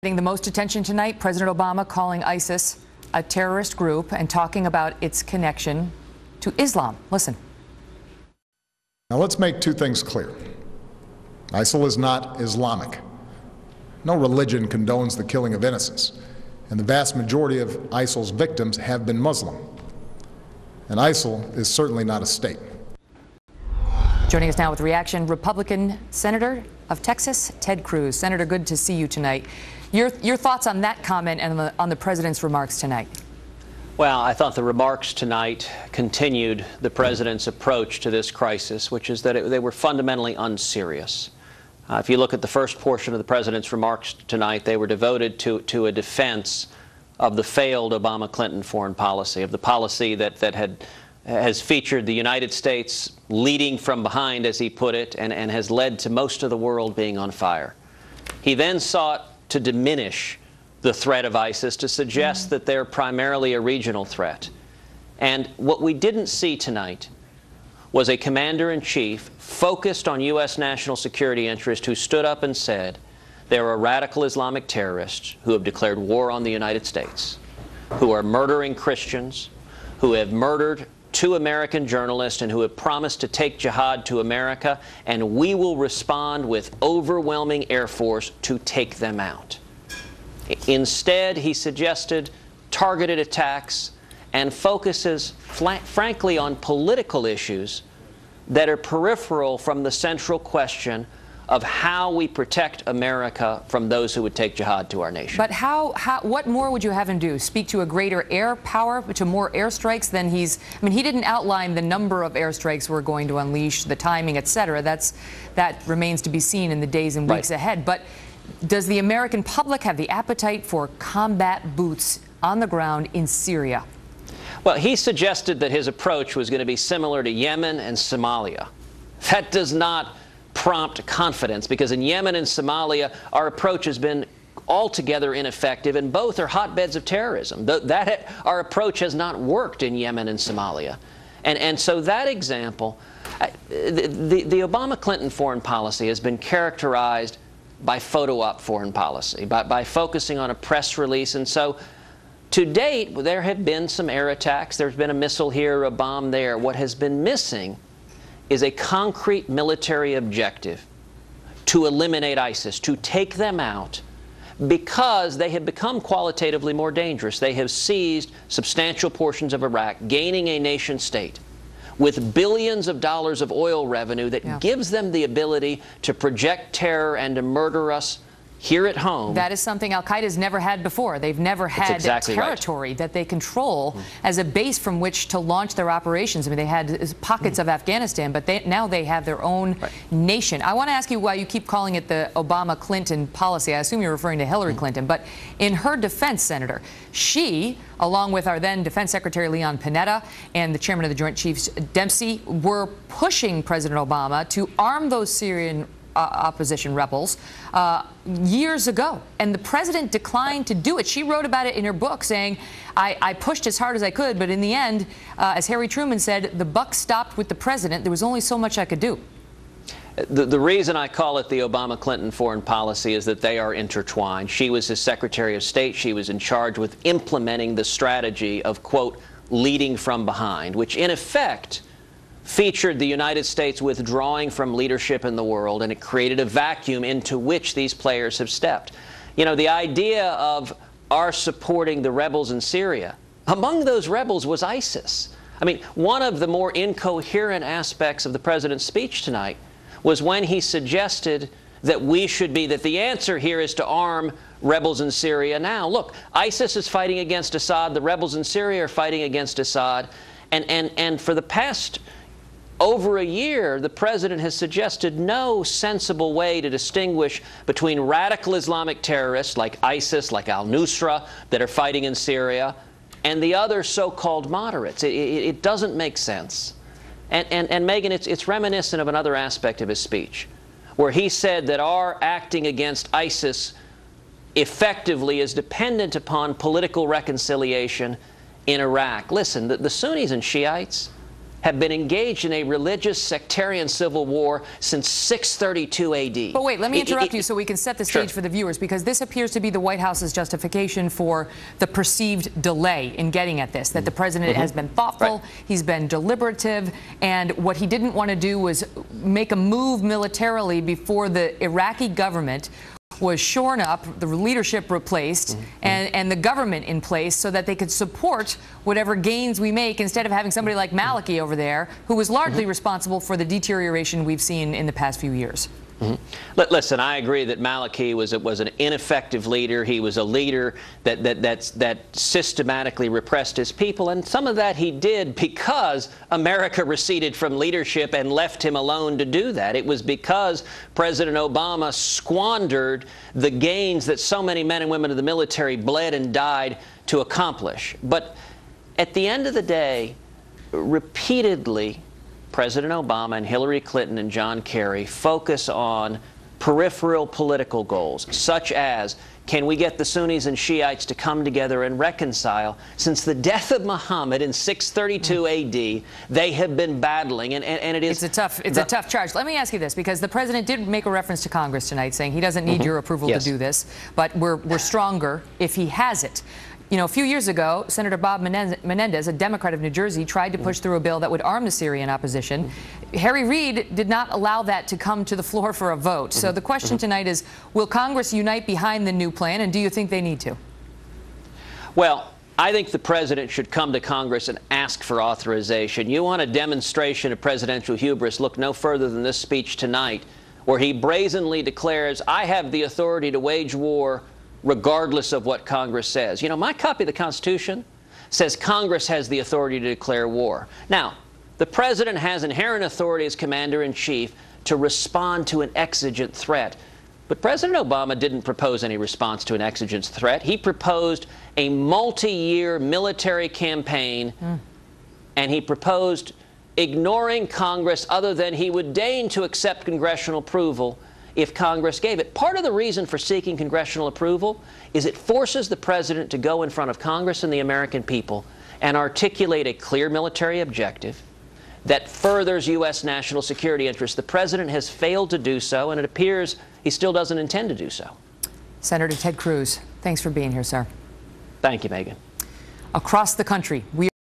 Getting the most attention tonight, President Obama calling ISIS a terrorist group and talking about its connection to Islam. Listen. Now let's make two things clear. ISIL is not Islamic. No religion condones the killing of innocents, and the vast majority of ISIL's victims have been Muslim. And ISIL is certainly not a state. Joining us now with reaction, Republican Senator of Texas, Ted Cruz. Senator, good to see you tonight. Your thoughts on that comment and on the president's remarks tonight? Well, I thought the remarks tonight continued the president's approach to this crisis, which is that they were fundamentally unserious. If you look at the first portion of the president's remarks tonight, they were devoted to a defense of the failed Obama-Clinton foreign policy, of the policy that has featured the United States leading from behind, as he put it, and has led to most of the world being on fire. He then sought to diminish the threat of ISIS, to suggest that they're primarily a regional threat. And what we didn't see tonight was a commander-in-chief focused on U.S. national security interest who stood up and said there are radical Islamic terrorists who have declared war on the United States, who are murdering Christians, who have murdered 2 American journalists, and who have promised to take jihad to America, and we will respond with overwhelming air force to take them out. Instead, he suggested targeted attacks and focuses, frankly, on political issues that are peripheral from the central question of how we protect America from those who would take jihad to our nation. But what more would you have him do? Speak to a greater air power, to more airstrikes than he didn't outline the number of airstrikes we're going to unleash, the timing, et cetera. That remains to be seen in the days and weeks ahead. But does the American public have the appetite for combat boots on the ground in Syria? Well, he suggested that his approach was going to be similar to Yemen and Somalia. That does not prompt confidence, because in Yemen and Somalia, our approach has been altogether ineffective, and both are hotbeds of terrorism. Our approach has not worked in Yemen and Somalia. And so that example, the Obama-Clinton foreign policy has been characterized by photo op foreign policy, by focusing on a press release. And so to date, there have been some air attacks. There's been a missile here, a bomb there. What has been missing is a concrete military objective to eliminate ISIS, to take them out, because they have become qualitatively more dangerous. They have seized substantial portions of Iraq, gaining a nation state with billions of dollars of oil revenue that gives them the ability to project terror and to murder us here at home. That is something Al-Qaeda's never had before. They've never had territory that they control as a base from which to launch their operations. I mean, they had pockets of Afghanistan, but now they have their own nation. I want to ask you why you keep calling it the Obama-Clinton policy. I assume you're referring to Hillary Clinton, but in her defense, Senator, she, along with our then Defense Secretary Leon Panetta and the Chairman of the Joint Chiefs Dempsey, were pushing President Obama to arm those Syrian opposition rebels years ago, and the president declined to do it. She wrote about it in her book, saying, I pushed as hard as I could, but in the end, as Harry Truman said, the buck stopped with the president. There was only so much I could do. The reason I call it the Obama-Clinton foreign policy is that they are intertwined. She was his Secretary of State. She was in charge with implementing the strategy of, quote, leading from behind, which in effect featured the United States withdrawing from leadership in the world, and it created a vacuum into which these players have stepped. You know, the idea of our supporting the rebels in Syria, among those rebels was ISIS. I mean, one of the more incoherent aspects of the president's speech tonight was when he suggested that that the answer here is to arm rebels in Syria now. Look, ISIS is fighting against Assad. The rebels in Syria are fighting against Assad. And for the past over a year, the president has suggested no sensible way to distinguish between radical Islamic terrorists like ISIS, like al-Nusra, that are fighting in Syria, and the other so-called moderates. It doesn't make sense. And Megan, it's reminiscent of another aspect of his speech, where he said that our acting against ISIS effectively is dependent upon political reconciliation in Iraq. Listen, the Sunnis and Shiites, have been engaged in a religious sectarian civil war since 632 AD. But wait, let me interrupt you so we can set the stage for the viewers, because this appears to be the White House's justification for the perceived delay in getting at this, that the president has been thoughtful, he's been deliberative, and what he didn't want to do was make a move militarily before the Iraqi government was shorn up, the leadership replaced, and the government in place so that they could support whatever gains we make instead of having somebody like Maliki over there who was largely responsible for the deterioration we've seen in the past few years. Listen, I agree that Maliki was an ineffective leader. He was a leader that systematically repressed his people, and some of that he did because America receded from leadership and left him alone to do that. It was because President Obama squandered the gains that so many men and women of the military bled and died to accomplish. But at the end of the day, repeatedly, President Obama and Hillary Clinton and John Kerry focus on peripheral political goals, such as, can we get the Sunnis and Shiites to come together and reconcile? Since the death of Muhammad in 632 AD, they have been battling, and it is... It's a tough charge. Let me ask you this, because the president did make a reference to Congress tonight, saying he doesn't need your approval to do this, but we're stronger if he has it. You know, a few years ago, Senator Bob Menendez, a Democrat of New Jersey, tried to push through a bill that would arm the Syrian opposition. Harry Reid did not allow that to come to the floor for a vote. So the question tonight is, will Congress unite behind the new plan, and do you think they need to? Well, I think the president should come to Congress and ask for authorization. You want a demonstration of presidential hubris, look no further than this speech tonight, where he brazenly declares, I have the authority to wage war regardless of what Congress says. You know, my copy of the Constitution says Congress has the authority to declare war. Now, the president has inherent authority as commander-in-chief to respond to an exigent threat. But President Obama didn't propose any response to an exigent threat. He proposed a multi-year military campaign, and he proposed ignoring Congress other than he would deign to accept congressional approval if Congress gave it. Part of the reason for seeking congressional approval is it forces the president to go in front of Congress and the American people and articulate a clear military objective that furthers U.S. national security interests. The president has failed to do so, and it appears he still doesn't intend to do so. Senator Ted Cruz, thanks for being here, sir. Thank you, Megan. Across the country, we